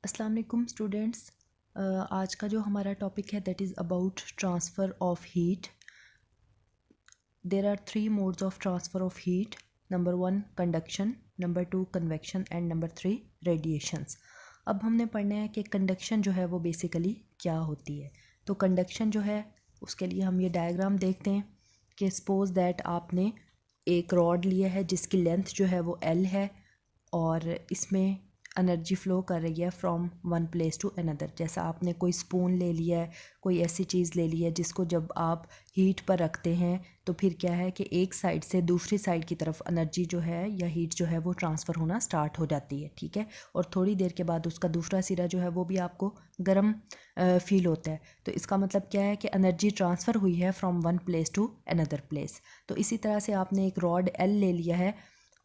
अस्सलाम वालेकुम स्टूडेंट्स। आज का जो हमारा टॉपिक है that is about transfer of heat. There are 3 modes of transfer of heat. Number 1 conduction, number 2 convection and number 3 radiations. अब हमने पढ़ना है कि कंडक्शन जो है वो बेसिकली क्या होती है। तो कंडक्शन जो है उसके लिए हम ये डायग्राम देखते हैं कि सपोज़ दैट आपने एक रॉड लिया है जिसकी लेंथ जो है वो L है और इसमें एनर्जी फ़्लो कर रही है from one place to another. जैसा आपने कोई स्पून ले लिया है, कोई ऐसी चीज़ ले ली है जिसको जब आप हीट पर रखते हैं तो फिर क्या है कि एक साइड से दूसरी साइड की तरफ एनर्जी जो है या हीट जो है वो ट्रांसफ़र होना स्टार्ट हो जाती है, ठीक है। और थोड़ी देर के बाद उसका दूसरा सिरा जो है वो भी आपको गर्म फील होता है। तो इसका मतलब क्या है कि एनर्जी ट्रांसफ़र हुई है from one place to another place. तो इसी तरह से आपने एक रॉड L ले लिया है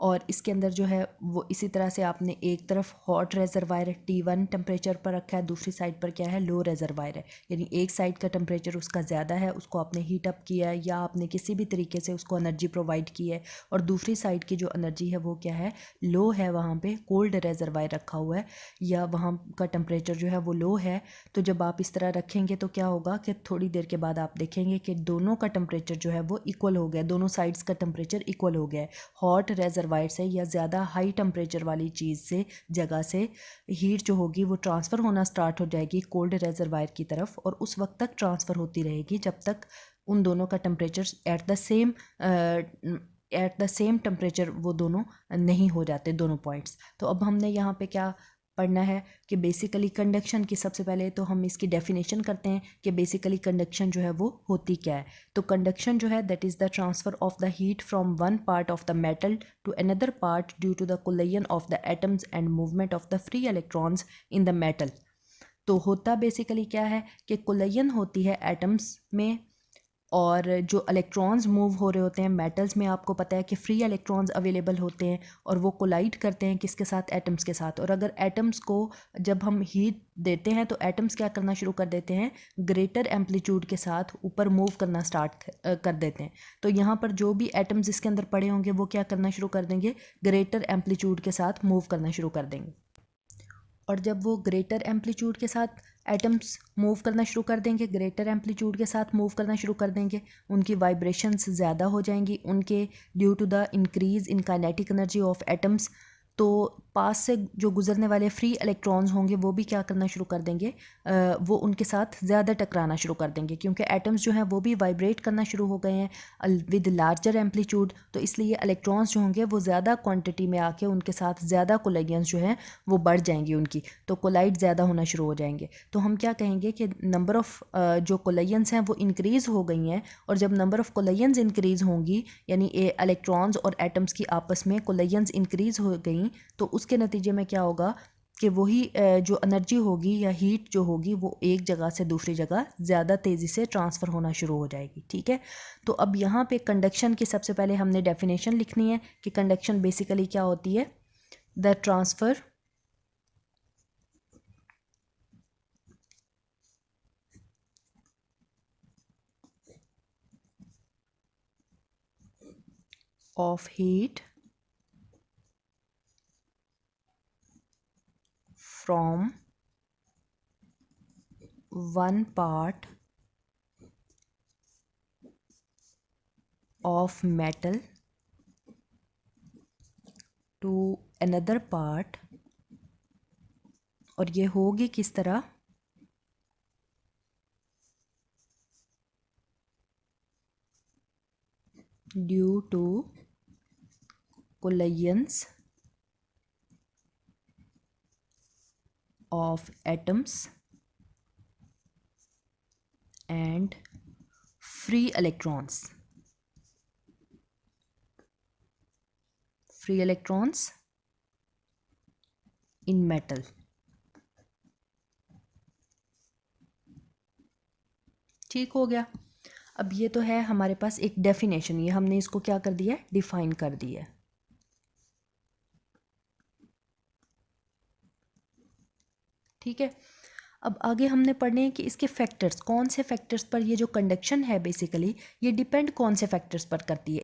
और इसके अंदर जो है वो इसी तरह से आपने एक तरफ हॉट रेजरवायर T1 टेम्परेचर पर रखा है, दूसरी साइड पर क्या है लो रेजरवायर है। यानी एक साइड का टेम्परेचर उसका ज़्यादा है, उसको आपने हीट अप किया है या आपने किसी भी तरीके से उसको एनर्जी प्रोवाइड की है, और दूसरी साइड की जो एनर्जी है वो क्या है लो है, वहाँ पे कोल्ड रेजरवायर रखा हुआ है या वहाँ का टेम्परेचर जो है वो लो है। तो जब आप इस तरह रखेंगे तो क्या होगा कि थोड़ी देर के बाद आप देखेंगे कि दोनों का टेम्परेचर जो है वो इक्वल हो गया, दोनों साइड्स का टेम्परेचर इक्वल हो गया है। हॉट रेजरवायर से या ज़्यादा हाई टेम्परेचर वाली चीज़ से जगह से हीट जो होगी वो ट्रांसफ़र होना स्टार्ट हो जाएगी कोल्ड रेजरवायर की तरफ, और उस वक्त तक ट्रांसफ़र होती रहेगी जब तक उन दोनों का temperature at the same temperature वो दोनों नहीं हो जाते, दोनों पॉइंट्स। तो अब हमने यहाँ पे क्या पढ़ना है कि बेसिकली कंडक्शन की सबसे पहले तो हम इसकी डेफिनेशन करते हैं कि बेसिकली कंडक्शन जो है वो होती क्या है। तो कंडक्शन जो है that is the transfer of the heat from one part of the metal to another part due to the collision of the atoms and movement of the free electrons in the metal. तो होता basically क्या है कि collision होती है atoms में, और जो इलेक्ट्रॉन्स मूव हो रहे होते हैं मेटल्स में, आपको पता है कि फ्री इलेक्ट्रॉन्स अवेलेबल होते हैं और वो कोलाइड करते हैं किसके साथ, एटम्स के साथ। और अगर एटम्स को जब हम हीट देते हैं तो एटम्स क्या करना शुरू कर देते हैं, ग्रेटर एम्पलीट्यूड के साथ ऊपर मूव करना स्टार्ट कर देते हैं। तो यहाँ पर जो भी एटम्स इसके अंदर पड़े होंगे वो क्या करना शुरू कर देंगे, ग्रेटर एम्पलीट्यूड के साथ मूव करना शुरू कर देंगे। और जब वो ग्रेटर एम्पलीट्यूड के साथ एटम्स मूव करना शुरू कर देंगे, ग्रेटर एम्पलीट्यूड के साथ मूव करना शुरू कर देंगे, उनकी वाइब्रेशंस ज़्यादा हो जाएंगी उनके due to the increase in kinetic energy of atoms. तो पास से जो गुजरने वाले फ्री इलेक्ट्रॉन्स होंगे वो भी क्या करना शुरू कर देंगे, वो उनके साथ ज़्यादा टकराना शुरू कर देंगे, क्योंकि एटम्स जो हैं वो भी वाइब्रेट करना शुरू हो गए हैं विद लार्जर एम्पलीट्यूड। तो इसलिए इलेक्ट्रॉन्स जो होंगे वो ज़्यादा क्वांटिटी में आके उनके साथ ज़्यादा कोलिजन्स जो हैं वो बढ़ जाएंगी उनकी, तो कोलाइड ज़्यादा होना शुरू हो जाएंगे। तो हम क्या कहेंगे कि नंबर ऑफ़ जो कोलिजन्स हैं वो इंक्रीज़ हो गई हैं, और जब नंबर ऑफ़ कोलिजन्स इंक्रीज़ होंगी यानी इलेक्ट्रॉन्स और एटम्स की आपस में कोलिजन्स इंक्रीज़ हो गई, तो उसके नतीजे में क्या होगा कि वही जो एनर्जी होगी या हीट जो होगी वो एक जगह से दूसरी जगह ज़्यादा तेज़ी से ट्रांसफ़र होना शुरू हो जाएगी, ठीक है। तो अब यहाँ पे कंडक्शन की सबसे पहले हमने डेफिनेशन लिखनी है कि कंडक्शन बेसिकली क्या होती है, the transfer of heat from one part of metal to another part, और ये होगी किस तरह, due to collisions of atoms and free electrons in metal। ठीक हो गया। अब ये तो है हमारे पास एक डेफिनेशन, ये हमने इसको क्या कर दिया है, डिफाइन कर दिया है, ठीक है। अब आगे हमने पढ़ने हैं कि इसके फैक्टर्स, कौन से फैक्टर्स पर ये जो कंडक्शन है बेसिकली ये डिपेंड कौन से फैक्टर्स पर करती है।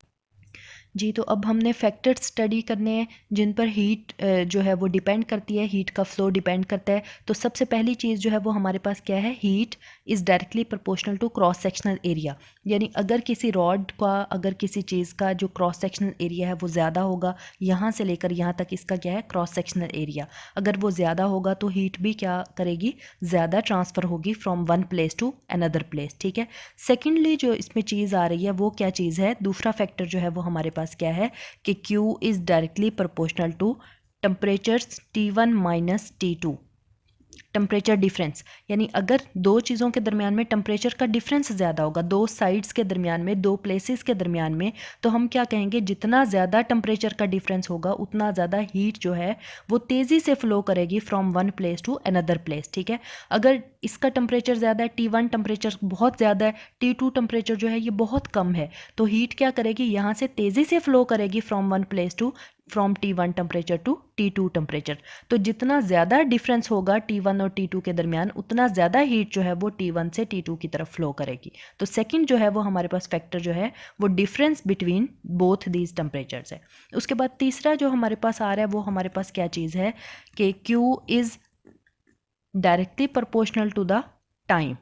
जी, तो अब हमने फैक्टर्स स्टडी करने हैं जिन पर हीट जो है वो डिपेंड करती है, हीट का फ्लो डिपेंड करता है। तो सबसे पहली चीज़ जो है वो हमारे पास क्या है, heat is directly proportional to cross sectional area. यानी अगर किसी रॉड का, अगर किसी चीज़ का जो क्रॉस सेक्शनल एरिया है वो ज़्यादा होगा, यहाँ से लेकर यहाँ तक इसका क्या है क्रॉस सेक्शनल एरिया, अगर वो ज़्यादा होगा तो हीट भी क्या करेगी, ज़्यादा ट्रांसफ़र होगी from one place to another place. ठीक है। सेकेंडली जो इसमें चीज़ आ रही है वो क्या चीज़ है, दूसरा फैक्टर जो है वो हमारे पास क्या है कि Q is directly proportional to temperatures T1 minus T2, temperature difference. यानी अगर दो चीज़ों के दरमियान में टेम्परेचर का डिफरेंस ज़्यादा होगा, दो साइड्स के दरमियान में, दो प्लेसेस के दरमियान में, तो हम क्या कहेंगे, जितना ज़्यादा टेम्परेचर का डिफरेंस होगा उतना ज़्यादा हीट जो है वो तेज़ी से फ्लो करेगी from one place to another place. ठीक है। अगर इसका टेम्परेचर ज़्यादा है, T1 टेम्परेचर बहुत ज़्यादा है, T2 टेम्परेचर जो है ये बहुत कम है, तो हीट क्या करेगी, यहाँ से तेज़ी से फ्लो करेगी from one place to, from T1 temperature to T2 temperature. तो जितना ज़्यादा डिफरेंस होगा T1 और T2 के दरमियान, उतना ज़्यादा हीट जो है वो T1 से T2 की तरफ फ्लो करेगी। तो सेकंड जो है वो हमारे पास फैक्टर जो है वो difference between both these temperatures है। उसके बाद तीसरा जो हमारे पास आ रहा है वो हमारे पास क्या चीज़ है कि Q is directly proportional to the time.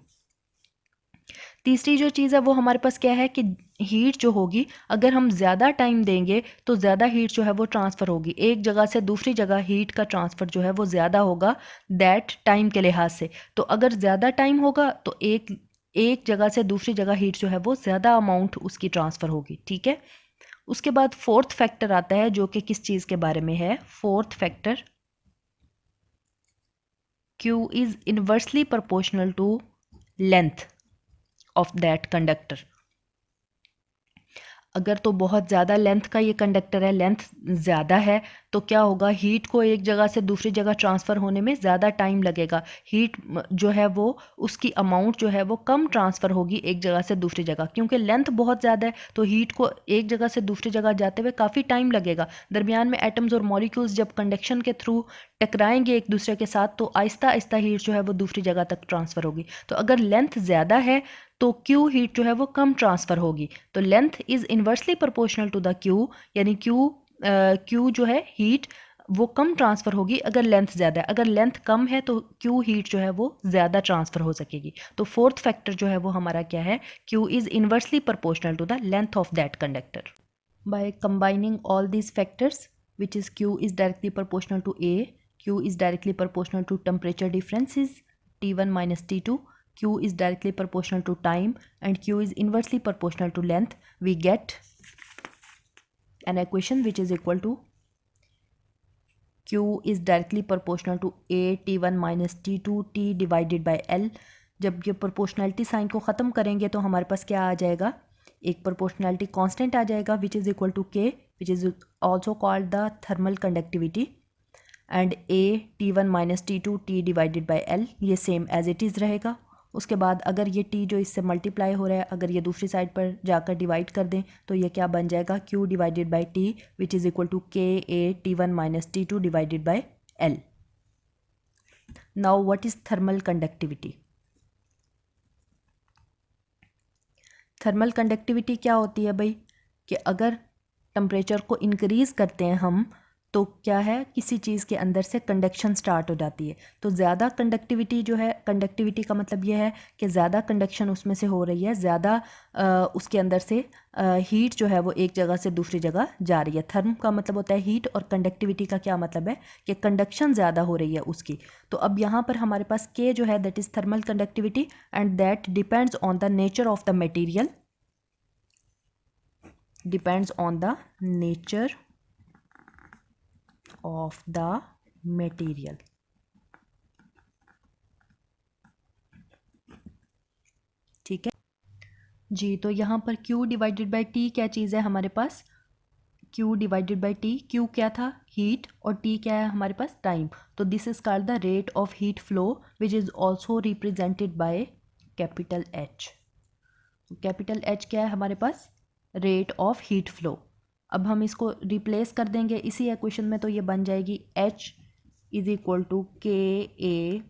तीसरी जो चीज़ है वो हमारे पास क्या है कि हीट जो होगी, अगर हम ज़्यादा टाइम देंगे तो ज़्यादा हीट जो है वो ट्रांसफ़र होगी, एक जगह से दूसरी जगह हीट का ट्रांसफ़र जो है वो ज़्यादा होगा दैट टाइम के लिहाज से। तो अगर ज़्यादा टाइम होगा तो एक जगह से दूसरी जगह हीट जो है वो ज़्यादा अमाउंट उसकी ट्रांसफ़र होगी। ठीक है। उसके बाद फोर्थ फैक्टर आता है जो कि किस चीज़ के बारे में है, fourth factor Q is inversely proportional to length of that conductor. अगर तो बहुत ज़्यादा लेंथ का ये कंडक्टर है, लेंथ ज़्यादा है, तो क्या होगा, हीट को एक जगह से दूसरी जगह ट्रांसफ़र होने में ज़्यादा टाइम लगेगा। हीट जो है वो उसकी अमाउंट जो है वो कम ट्रांसफ़र होगी एक जगह से दूसरी जगह, क्योंकि लेंथ बहुत ज़्यादा है तो हीट को एक जगह से दूसरी जगह जाते हुए काफ़ी टाइम लगेगा। दरमियान में एटम्स और मॉलिक्यूल्स जब कंडक्शन के थ्रू टकराएंगे एक दूसरे के साथ तो आहिस्ता आहिस्ता हीट जो है वो दूसरी जगह तक ट्रांसफ़र होगी। तो अगर लेंथ ज़्यादा है तो Q हीट जो है वो कम ट्रांसफ़र होगी। तो length is inversely proportional to the Q, यानी Q जो है हीट वो कम ट्रांसफ़र होगी अगर लेंथ ज़्यादा है, अगर लेंथ कम है तो Q हीट जो है वो ज़्यादा ट्रांसफ़र हो सकेगी। तो फोर्थ फैक्टर जो है वो हमारा क्या है, Q is inversely proportional to the length of that conductor. By combining all these factors, which is Q is directly proportional to A, Q is directly proportional to temperature differences T1 minus T2, Q is directly proportional to time, and Q is inversely proportional to length, we get an equation which is equal to Q is directly proportional to A T1 minus T2 T divided by L। जब ये proportionality sign को ख़त्म करेंगे तो हमारे पास क्या आ जाएगा, एक प्रोपोर्शनैलिटी कांस्टेंट आ जाएगा विच इज़ इक्वल टू के, which is also called the thermal conductivity, and A T1 minus T2 T divided by L, ये सेम एज इट इज़ रहेगा। उसके बाद अगर ये T जो इससे मल्टीप्लाई हो रहा है, अगर ये दूसरी साइड पर जाकर डिवाइड कर दें तो ये क्या बन जाएगा, Q divided by T which is equal to K A T1 minus T2 divided by L। Now what is thermal conductivity. Thermal conductivity क्या होती है भाई, कि अगर टेम्परेचर को इंक्रीज़ करते हैं हम तो क्या है, किसी चीज़ के अंदर से कंडक्शन स्टार्ट हो जाती है। तो ज़्यादा कंडक्टिविटी जो है, कंडक्टिविटी का मतलब ये है कि ज़्यादा कंडक्शन उसमें से हो रही है, ज़्यादा उसके अंदर से हीट जो है वो एक जगह से दूसरी जगह जा रही है। थर्म का मतलब होता है हीट, और कंडक्टिविटी का क्या मतलब है कि कंडक्शन ज़्यादा हो रही है उसकी। तो अब यहाँ पर हमारे पास के जो है that is thermal conductivity, and that depends on the nature of the material, depends on the nature of the material। ठीक है जी। तो यहाँ पर Q डिवाइडेड बाई T क्या चीज़ है हमारे पास, Q divided by T, Q क्या था, हीट, और T क्या है हमारे पास, टाइम। तो this is called the rate of heat flow which is also represented by capital H। Capital H क्या है हमारे पास, रेट ऑफ हीट फ्लो। अब हम इसको रिप्लेस कर देंगे इसी इक्वेशन में, तो ये बन जाएगी H is equal to K A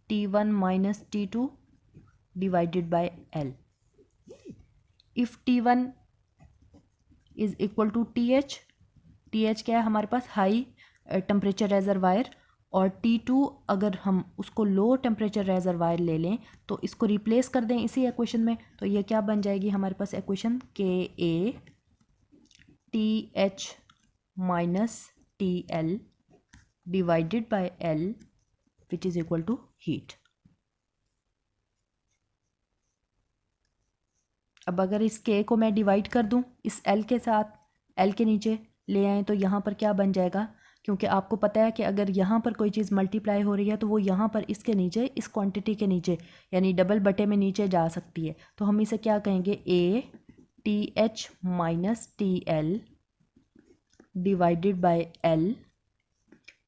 T1 minus T2 divided by L। If T1 is equal to TH। TH क्या है हमारे पास, हाई टेम्परेचर रेजरवायर, और T2 अगर हम उसको लो टेम्परेचर रेजरवायर ले लें तो इसको रिप्लेस कर दें इसी एक्वेशन में, तो ये क्या बन जाएगी हमारे पास equation, KA TH minus TL divided by L which is equal to heat. अब अगर इस K को मैं डिवाइड कर दूं इस L के साथ, L के नीचे ले आएँ तो यहाँ पर क्या बन जाएगा, क्योंकि आपको पता है कि अगर यहाँ पर कोई चीज़ मल्टीप्लाई हो रही है तो वो यहाँ पर इसके नीचे, इस क्वांटिटी के नीचे यानी डबल बटे में नीचे जा सकती है, तो हम इसे क्या कहेंगे, A TH minus TL divided by L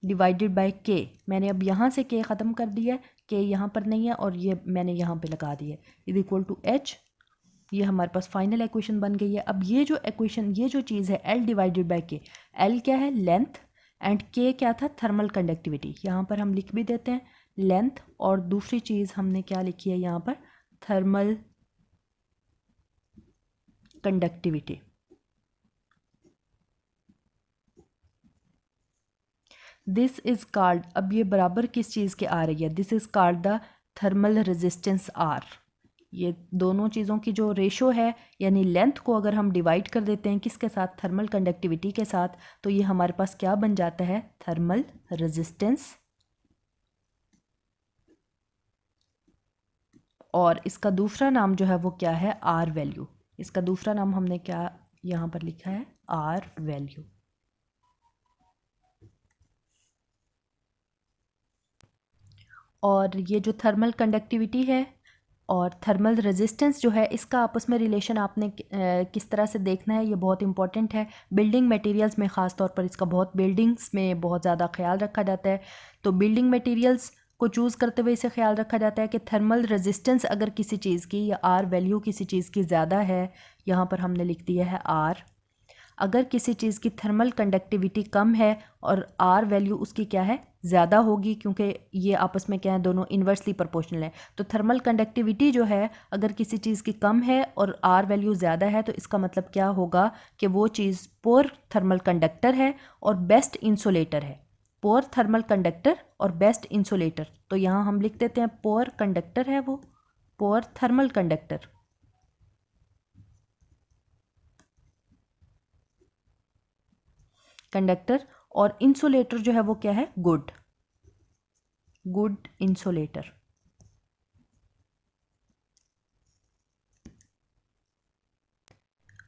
divided by K। मैंने अब यहाँ से K ख़त्म कर दिया है, K यहाँ पर नहीं है और ये मैंने यहाँ पे लगा दिया है, इज इक्वल टू H। ये हमारे पास फाइनल इक्वेशन बन गई है। अब ये जो इक्वेशन, ये जो चीज़ है L divided by K, L क्या है, लेंथ, एंड K क्या था, थर्मल कंडक्टिविटी। यहाँ पर हम लिख भी देते हैं लेंथ, और दूसरी चीज़ हमने क्या लिखी है यहाँ पर, thermal conductivity. This is called, अब ये बराबर किस चीज़ के आ रही है, this is called the thermal resistance R। ये दोनों चीज़ों की जो रेशो है, यानी लेंथ को अगर हम डिवाइड कर देते हैं किसके साथ, थर्मल कंडक्टिविटी के साथ, तो ये हमारे पास क्या बन जाता है, थर्मल रेजिस्टेंस। और इसका दूसरा नाम जो है वो क्या है, R वैल्यू। इसका दूसरा नाम हमने क्या यहाँ पर लिखा है, R वैल्यू। और ये जो थर्मल कंडक्टिविटी है और थर्मल रेजिस्टेंस जो है, इसका आपस में रिलेशन आपने किस तरह से देखना है, ये बहुत इंपॉर्टेंट है। बिल्डिंग मटेरियल्स में ख़ास तौर पर इसका बिल्डिंग्स में बहुत ज़्यादा ख्याल रखा जाता है। तो बिल्डिंग मटेरियल्स को चूज़ करते हुए इसे ख्याल रखा जाता है कि थर्मल रेजिस्टेंस अगर किसी चीज़ की, या R वैल्यू किसी चीज़ की ज़्यादा है, यहाँ पर हमने लिख दिया है R। अगर किसी चीज़ की थर्मल कंडक्टिविटी कम है और R वैल्यू उसकी क्या है, ज़्यादा होगी, क्योंकि ये आपस में क्या है, दोनों इन्वर्सली प्रोपोर्शनल है। तो थर्मल कंडक्टिविटी जो है अगर किसी चीज़ की कम है और R वैल्यू ज़्यादा है, तो इसका मतलब क्या होगा कि वो चीज़ पोर थर्मल कंडक्टर है और बेस्ट इंसुलेटर है। पोर थर्मल कंडक्टर और बेस्ट इंसुलेटर, तो यहाँ हम लिख देते हैं पोर कंडक्टर है वो, पोर थर्मल कंडक्टर। कंडक्टर, और इंसुलेटर जो है वो क्या है, गुड इंसुलेटर।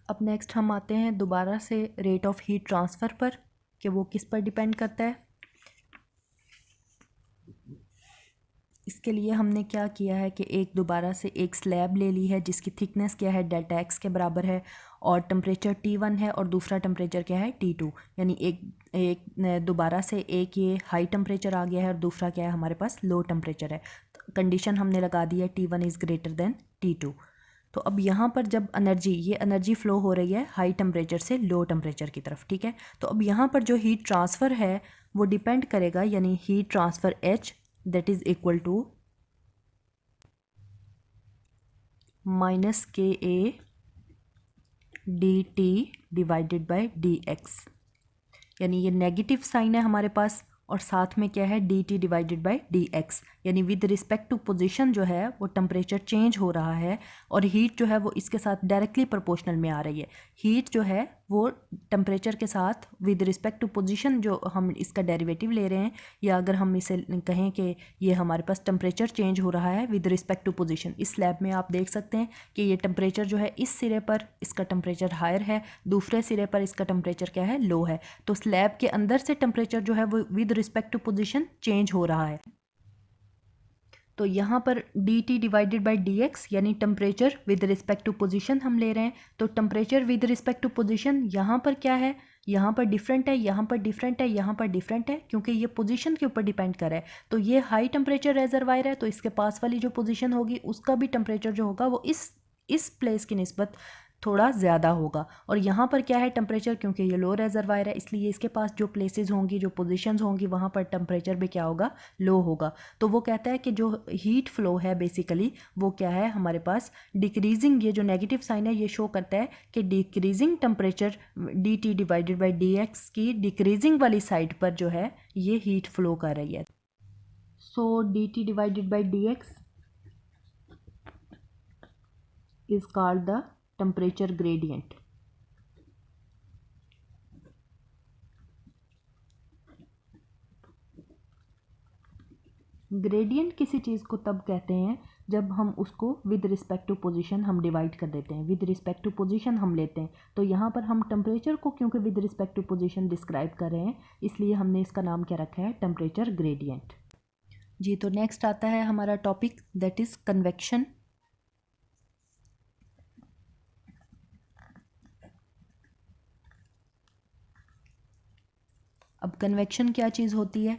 अब नेक्स्ट हम आते हैं दोबारा से रेट ऑफ हीट ट्रांसफ़र पर, कि वो किस पर डिपेंड करता है। इसके लिए हमने क्या किया है कि दोबारा से एक स्लैब ले ली है जिसकी थिकनेस क्या है, डेल्टा एक्स के बराबर है, और टेम्परेचर T1 है और दूसरा टेम्परेचर क्या है, T2। यानी एक दोबारा से एक ये हाई टेम्परेचर आ गया है और दूसरा क्या है हमारे पास, लो टेम्परेचर है। कंडीशन हमने लगा दी है T1 is greater than T2। तो अब यहाँ पर जब ये एनर्जी फ़्लो हो रही है हाई टेम्परेचर से लो टेम्परेचर की तरफ, ठीक है। तो अब यहाँ पर जो हीट ट्रांसफ़र है वो डिपेंड करेगा, यानी heat transfer H that is equal to minus KA dt divided by dx। यानी ये नेगेटिव साइन है हमारे पास, और साथ में क्या है, dt डिवाइडेड बाय dx। यानी विद रिस्पेक्ट टू पोजीशन जो है वो टेम्परेचर चेंज हो रहा है, और हीट जो है वो इसके साथ डायरेक्टली प्रोपोर्शनल में आ रही है। हीट जो है वो टेम्परेचर के साथ विद रिस्पेक्ट टू पोजीशन जो हम इसका डेरिवेटिव ले रहे हैं, या अगर हम इसे कहें कि ये हमारे पास टेम्परेचर चेंज हो रहा है विद रिस्पेक्ट टू पोजीशन। इस स्लैब में आप देख सकते हैं कि ये टेम्परेचर जो है इस सिरे पर इसका टेम्परेचर हायर है, दूसरे सिरे पर इसका टेम्परेचर क्या है, लो है। तो स्लैब के अंदर से टेम्परेचर जो है वो with respect to position change हो रहा है। तो यहाँ पर dt डिवाइडेड बाई dx यानी temperature with respect to position हम ले रहे हैं। तो temperature with respect to position यहाँ पर क्या है, यहाँ पर डिफरेंट है, यहाँ पर डिफरेंट है, यहाँ पर डिफरेंट है, क्योंकि ये पोजीशन के ऊपर डिपेंड कर रहा है। तो ये हाई टेम्परेचर रेजरवायर है, तो इसके पास वाली जो पोजीशन होगी उसका भी टेम्परेचर जो होगा वो इस प्लेस की निस्बत थोड़ा ज़्यादा होगा। और यहाँ पर क्या है टेम्परेचर, क्योंकि ये लो रेजरवायर है इसलिए इसके पास जो प्लेसेस होंगी, जो पोजीशंस होंगी, वहाँ पर टेम्परेचर भी क्या होगा, लो होगा। तो वो कहता है कि जो हीट फ्लो है बेसिकली वो क्या है हमारे पास डिक्रीजिंग, ये जो नेगेटिव साइन है ये शो करता है कि decreasing temperature dt divided by dx की डिक्रीजिंग वाली साइड पर जो है ये हीट फ्लो कर रही है। सो dt divided by dx is called the temperature gradient. Gradient किसी चीज़ को तब कहते हैं जब हम उसको विद रिस्पेक्ट टू पोजीशन हम डिवाइड कर देते हैं, विद रिस्पेक्ट टू पोजीशन हम लेते हैं। तो यहाँ पर हम टेम्परेचर को क्योंकि with respect to position describe कर रहे हैं इसलिए हमने इसका नाम क्या रखा है, टेम्परेचर ग्रेडियंट। जी, तो नेक्स्ट आता है हमारा टॉपिक दैट इज़ कन्वेक्शन। अब कन्वेक्शन क्या चीज़ होती है?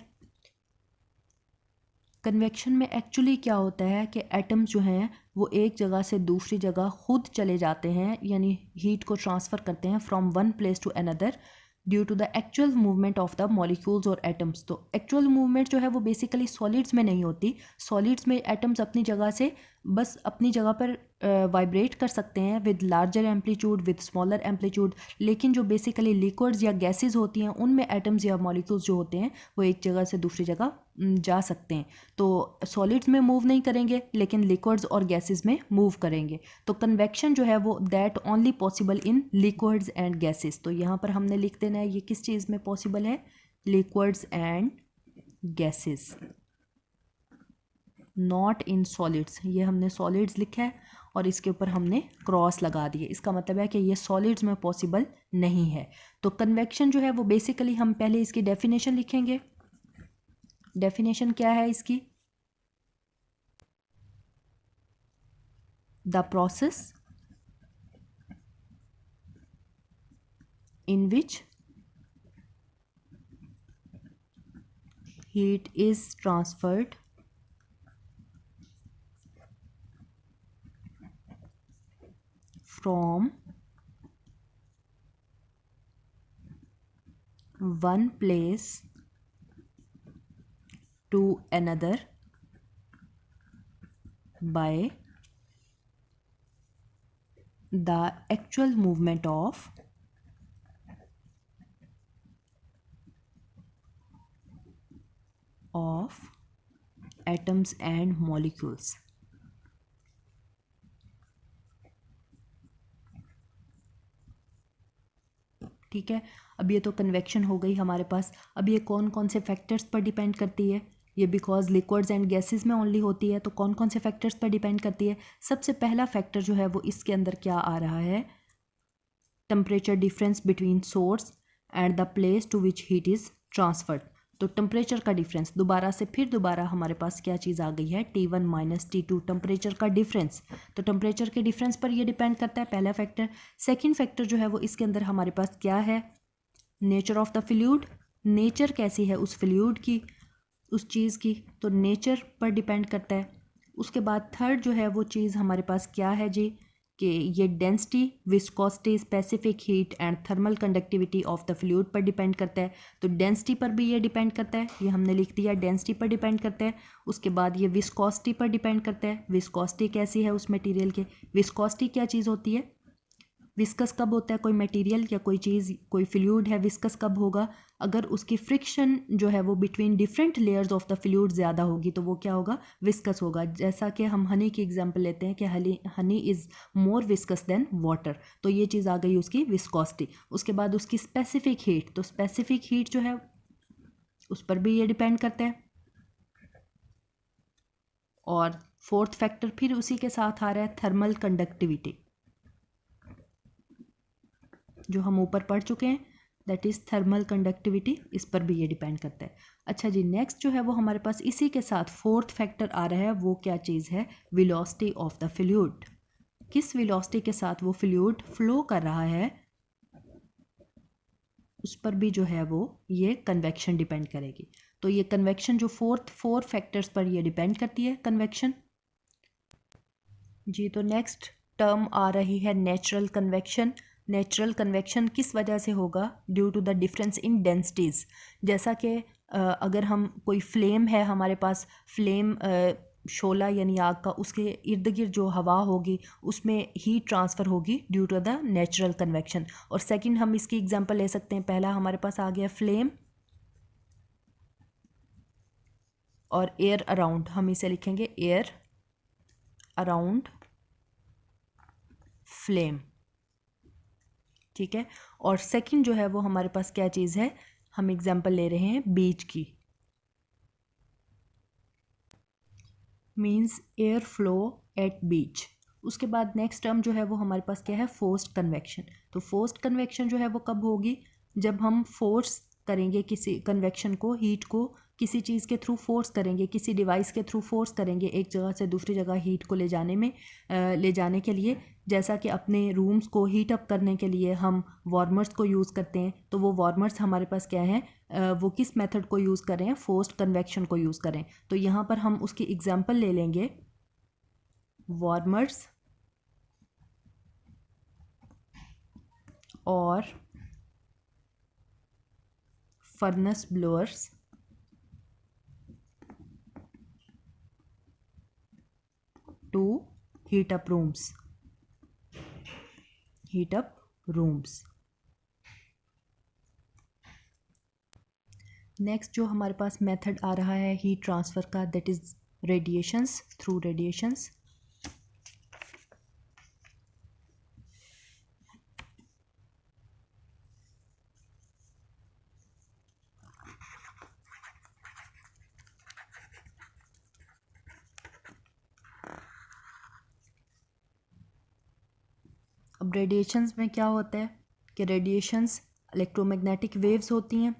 कन्वेक्शन में एक्चुअली क्या होता है कि एटम्स जो हैं वो एक जगह से दूसरी जगह खुद चले जाते हैं, यानी हीट को ट्रांसफ़र करते हैं from one place to another due to the actual movement of the molecules और एटम्स। तो एक्चुअल मूवमेंट जो है वो बेसिकली सॉलिड्स में नहीं होती। सॉलिड्स में एटम्स अपनी जगह से बस अपनी जगह पर वाइब्रेट कर सकते हैं with larger amplitude, with smaller amplitude, लेकिन जो बेसिकली लिक्विड्स या गैसेस होती हैं उनमें एटम्स या मॉलिक्यूल्स जो होते हैं वो एक जगह से दूसरी जगह जा सकते हैं। तो सॉलिड्स में मूव नहीं करेंगे लेकिन लिक्विड्स और गैसेस में मूव करेंगे। तो कन्वेक्शन जो है वो that only possible in liquids and gases. तो यहाँ पर हमने लिख देना है ये किस चीज़ में पॉसिबल है, liquids and gases, not in solids. ये हमने सॉलिड्स लिखा है और इसके ऊपर हमने क्रॉस लगा दिए, इसका मतलब है कि ये सॉलिड्स में पॉसिबल नहीं है। तो कन्वेक्शन जो है वो बेसिकली हम पहले इसकी डेफिनेशन लिखेंगे। डेफिनेशन क्या है इसकी? The process in which heat is transferred from one place to another by the actual movement of atoms and molecules। ठीक है, अब ये तो कन्वेक्शन हो गई हमारे पास। अब ये कौन कौन से फैक्टर्स पर डिपेंड करती है? ये बिकॉज लिक्विड्स एंड गैसेस में ओनली होती है, तो कौन कौन से फैक्टर्स पर डिपेंड करती है? सबसे पहला फैक्टर जो है वो इसके अंदर क्या आ रहा है, temperature difference between source and the place to which heat is transferred. तो टेम्परेचर का डिफरेंस दोबारा हमारे पास क्या चीज़ आ गई है, T1 माइनस T2, टेम्परेचर का डिफरेंस। तो टेम्परेचर के डिफरेंस पर ये डिपेंड करता है, पहला फैक्टर। सेकंड फैक्टर जो है वो इसके अंदर हमारे पास क्या है, nature of the fluid, nature कैसी है उस फ्लूइड की, उस चीज़ की, तो नेचर पर डिपेंड करता है। उसके बाद थर्ड जो है वो चीज़ हमारे पास क्या है जी, कि ये density, viscosity, specific heat and thermal conductivity of the fluid पर डिपेंड करता है। तो डेंसिटी पर भी ये डिपेंड करता है, ये हमने लिख दिया, डेंसिटी पर डिपेंड करता है। उसके बाद ये विस्कोसिटी पर डिपेंड करता है, विस्कोसिटी कैसी है उस मटेरियल के। विस्कोसिटी क्या चीज़ होती है, विस्कस कब होता है कोई मटेरियल या कोई चीज़, कोई फ्लूइड है, विस्कस कब होगा, अगर उसकी फ्रिक्शन जो है वो between different layers of the fluid ज़्यादा होगी तो वो क्या होगा, विस्कस होगा। जैसा कि हम हनी की एग्जांपल लेते हैं कि honey is more viscous than water, तो ये चीज़ आ गई उसकी विस्कोसिटी। उसके बाद उसकी स्पेसिफिक हीट, तो स्पेसिफिक हीट जो है उस पर भी ये डिपेंड करता है। और फोर्थ फैक्टर फिर उसी के साथ आ रहा है, थर्मल कंडक्टिविटी, जो हम ऊपर पढ़ चुके हैं, दैट इज़ थर्मल कंडक्टिविटी, इस पर भी ये डिपेंड करता है। अच्छा जी, नेक्स्ट जो है वो हमारे पास इसी के साथ फोर्थ फैक्टर आ रहा है, वो क्या चीज़ है, वेलोसिटी ऑफ द फ्लूइड। किस वेलोसिटी के साथ वो फ्लूइड फ्लो कर रहा है उस पर भी जो है वो ये कन्वेक्शन डिपेंड करेगी। तो ये कन्वेक्शन जो फोर फैक्टर्स पर ये डिपेंड करती है कन्वेक्शन। जी, तो नेक्स्ट टर्म आ रही है नेचुरल कन्वेक्शन। नेचुरल कन्वेक्शन किस वजह से होगा? Due to the difference in densities. जैसा कि अगर हम कोई फ्लेम है हमारे पास, फ्लेम शोला यानी आग का, उसके इर्द गिर्द जो हवा होगी उसमें हीट ट्रांसफ़र होगी due to the natural convection. और सेकंड हम इसकी एग्जांपल ले सकते हैं। पहला हमारे पास आ गया फ्लेम और एयर अराउंड, हम इसे लिखेंगे एयर अराउंड फ्लेम, ठीक है। और सेकंड जो है वो हमारे पास क्या चीज़ है, हम एग्जांपल ले रहे हैं बीच की, मीन्स एयर फ्लो एट बीच। उसके बाद नेक्स्ट टर्म जो है वो हमारे पास क्या है, फोर्स्ड कन्वेक्शन। तो फोर्स्ड कन्वेक्शन जो है वो कब होगी? जब हम फोर्स करेंगे किसी कन्वेक्शन को, हीट को किसी चीज़ के थ्रू फोर्स करेंगे, किसी डिवाइस के थ्रू फोर्स करेंगे एक जगह से दूसरी जगह हीट को ले जाने के लिए। जैसा कि अपने रूम्स को हीट अप करने के लिए हम वार्मर्स को यूज़ करते हैं, तो वो वार्मर्स हमारे पास क्या है, वो किस मेथड को यूज़ कर रहे हैं, फोर्स्ड कन्वेक्शन को यूज़ करें। तो यहाँ पर हम उसकी एग्जांपल ले लेंगे, वार्मर्स और furnace blowers to heat up rooms, heat up rooms. Next जो हमारे पास मेथड आ रहा है हीट ट्रांसफ़र का, that is radiations, through radiations. अब रेडिएशंस में क्या होता है कि रेडिएशंस इलेक्ट्रोमैग्नेटिक वेव्स होती हैं,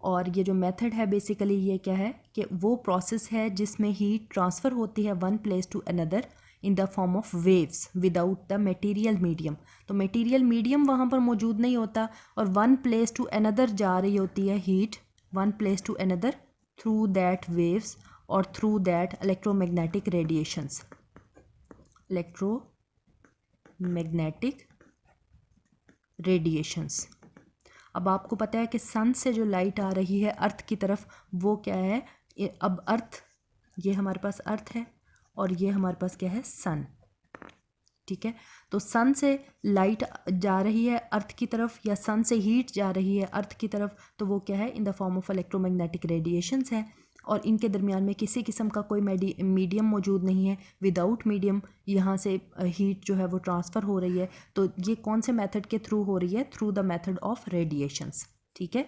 और ये जो मेथड है बेसिकली ये क्या है कि वो प्रोसेस है जिसमें हीट ट्रांसफ़र होती है one place to another in the form of waves without the material medium. तो मटेरियल मीडियम वहाँ पर मौजूद नहीं होता, और वन प्लेस टू अनदर जा रही होती है heat, one place to another through that waves और through that electromagnetic radiations, electromagnetic radiations. अब आपको पता है कि सन से जो लाइट आ रही है अर्थ की तरफ, वो क्या है, अब अर्थ, ये हमारे पास अर्थ है और ये हमारे पास क्या है, सन, ठीक है। तो सन से लाइट जा रही है अर्थ की तरफ, या सन से हीट जा रही है अर्थ की तरफ, तो वो क्या है, इन the form of electromagnetic radiations है। और इनके दरमियान में किसी किस्म का कोई मीडियम मौजूद नहीं है, विदाउट मीडियम यहाँ से हीट जो है वो ट्रांसफ़र हो रही है। तो ये कौन से मेथड के थ्रू हो रही है, through the method of radiations, ठीक है।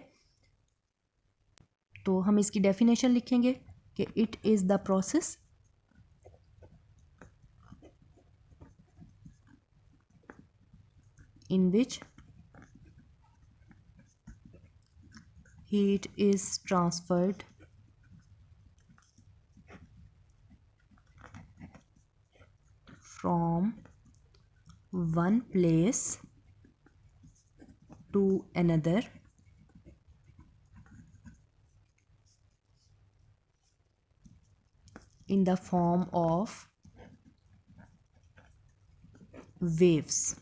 तो हम इसकी डेफिनेशन लिखेंगे कि it is the process in which heat is transferred from one place to another in the form of waves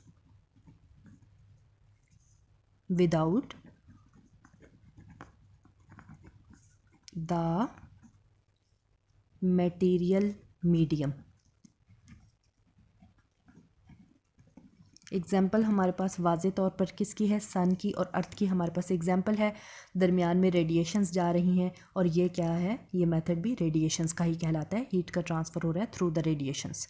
without the material medium। Example हमारे पास वाज़े तौर पर किसकी है, सन की और अर्थ की हमारे पास एग्जाम्पल है। दरमियान में रेडिएशंस जा रही हैं, और ये क्या है, ये मेथड भी रेडिएशंस का ही कहलाता है, हीट का ट्रांसफ़र हो रहा है थ्रू द रेडिएशंस।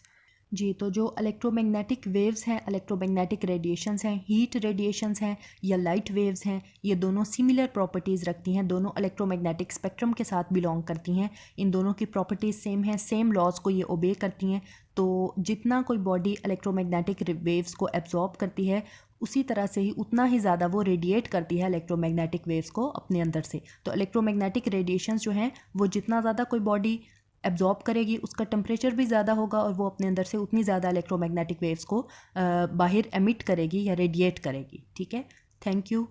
जी, तो जो इलेक्ट्रोमैग्नेटिक वेव्स हैं, इलेक्ट्रोमैग्नेटिक रेडिएशंस हैं, हीट रेडिएशंस हैं या लाइट वेव्स हैं, ये दोनों सिमिलर प्रॉपर्टीज़ रखती हैं, दोनों इलेक्ट्रोमैग्नेटिक स्पेक्ट्रम के साथ बिलोंग करती हैं। इन दोनों की प्रॉपर्टीज़ सेम हैं, सेम लॉज को ये ओबे करती हैं। तो जितना कोई बॉडी इलेक्ट्रोमैग्नेटिक वेव्स को एब्जॉर्ब करती है, उसी तरह से ही उतना ही ज़्यादा वो रेडिएट करती है इलेक्ट्रोमैग्नेटिक वेव्स को अपने अंदर से। तो इलेक्ट्रोमैग्नेटिक रेडिएशंस जो हैं वो जितना ज़्यादा कोई बॉडी एब्जॉर्ब करेगी, उसका टेम्परेचर भी ज़्यादा होगा, और वो अपने अंदर से उतनी ज़्यादा इलेक्ट्रोमैग्नेटिक वेव्स को बाहर एमिट करेगी या रेडिएट करेगी, ठीक है। Thank you.